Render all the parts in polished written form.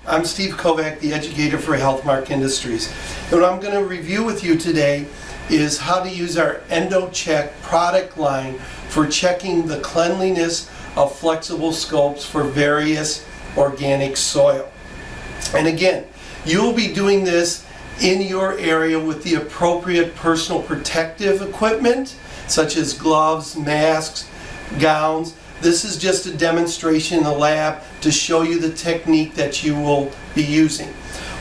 I'm Steve Kovac, the educator for Healthmark Industries. And what I'm going to review with you today is how to use our Endocheck product line for checking the cleanliness of flexible scopes for various organic soil. And again, you'll be doing this in your area with the appropriate personal protective equipment, such as gloves, masks, gowns. This is just a demonstration in the lab to show you the technique that you will be using.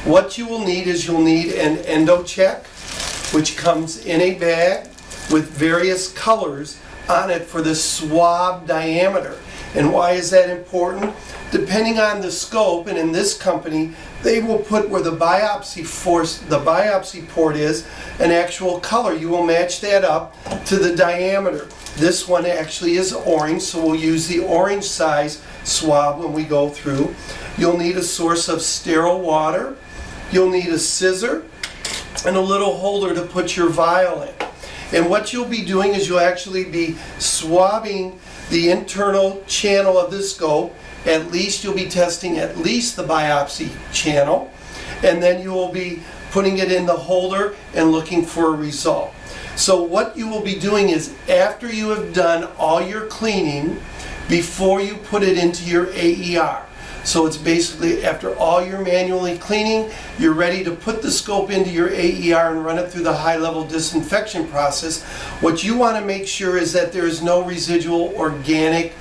What you will need is you'll need an Endocheck, which comes in a bag with various colors on it for the swab diameter. And why is that important? Depending on the scope, and in this company, they will put where the biopsy port is, an actual color. You will match that up to the diameter. This one actually is orange, so we'll use the orange size swab when we go through. You'll need a source of sterile water. You'll need a scissor and a little holder to put your vial in. And what you'll be doing is you'll actually be swabbing the internal channel of the scope. At least you'll be testing at least the biopsy channel, and then you will be putting it in the holder and looking for a result. So what you will be doing is, after you have done all your cleaning, before you put it into your AER. So it's basically after all your manually cleaning, you're ready to put the scope into your AER and run it through the high-level disinfection process. What you want to make sure is that there is no residual organic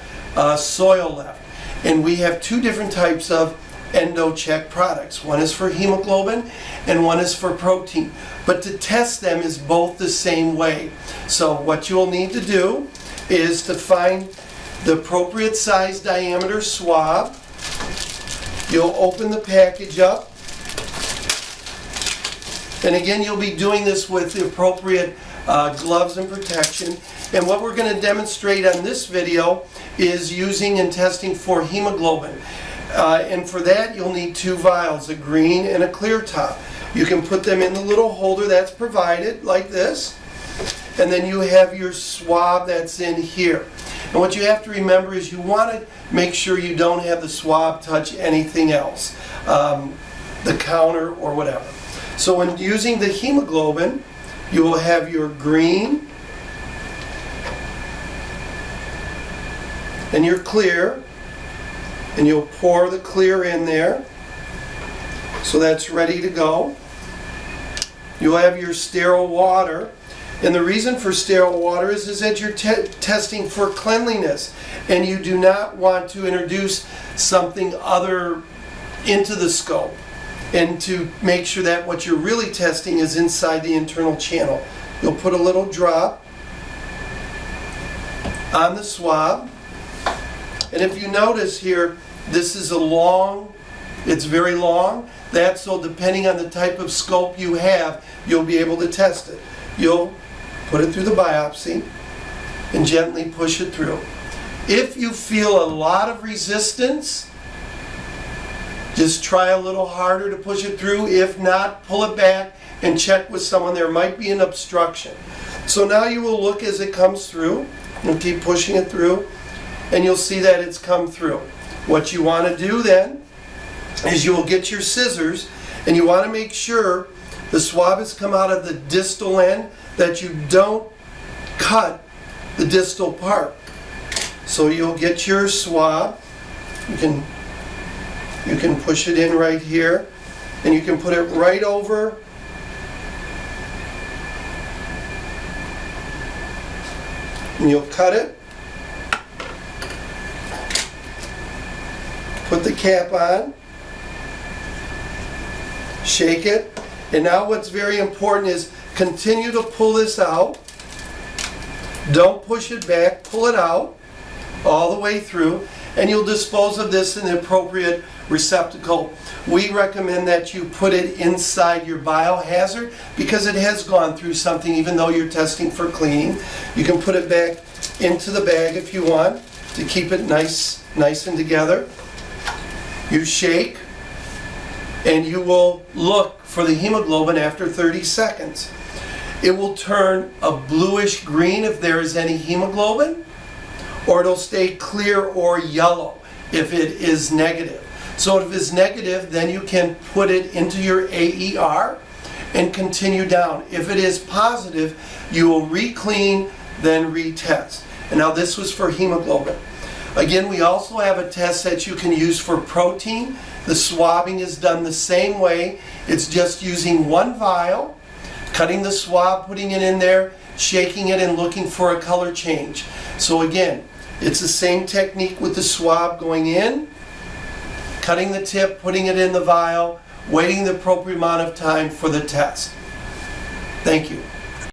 soil left. And we have two different types of Endocheck products. One is for hemoglobin and one is for protein. But to test them is both the same way. So what you'll need to do is to find the appropriate size diameter swab. You'll open the package up. And again, you'll be doing this with the appropriate gloves and protection. And what we're going to demonstrate on this video is using and testing for hemoglobin. And for that, you'll need two vials, a green and a clear top. You can put them in the little holder that's provided, like this. And then you have your swab that's in here. And what you have to remember is you want to make sure you don't have the swab touch anything else, the counter or whatever. So when using the hemoglobin, you will have your green and your clear, and you'll pour the clear in there. So that's ready to go. You'll have your sterile water. And the reason for sterile water is that you're testing for cleanliness, and you do not want to introduce something other into the scope, and to make sure that what you're really testing is inside the internal channel. You'll put a little drop on the swab. And if you notice here, this is it's very long. That's so depending on the type of scope you have, you'll be able to test it. You'll put it through the biopsy and gently push it through. If you feel a lot of resistance, just try a little harder to push it through. If not, pull it back and check with someone. There might be an obstruction. So now you will look as it comes through and keep pushing it through, and you'll see that it's come through. What you want to do then is you will get your scissors, and you want to make sure the swab has come out of the distal end, that you don't cut the distal part. So you'll get your swab. You can push it in right here, and you can put it right over and you'll cut it. Put the cap on, shake it, and now what's very important is continue to pull this out. Don't push it back, pull it out all the way through, and you'll dispose of this in the appropriate receptacle. We recommend that you put it inside your biohazard because it has gone through something, even though you're testing for cleaning. You can put it back into the bag if you want to keep it nice and together. You shake, and you will look for the hemoglobin after 30 seconds. It will turn a bluish green if there is any hemoglobin, or it'll stay clear or yellow if it is negative. So if it's negative, then you can put it into your AER and continue down. If it is positive, you will re-clean, then retest. And now this was for hemoglobin. Again, we also have a test that you can use for protein. The swabbing is done the same way. It's just using one vial, cutting the swab, putting it in there, shaking it, and looking for a color change. So again, it's the same technique with the swab going in, cutting the tip, putting it in the vial, waiting the appropriate amount of time for the test. Thank you.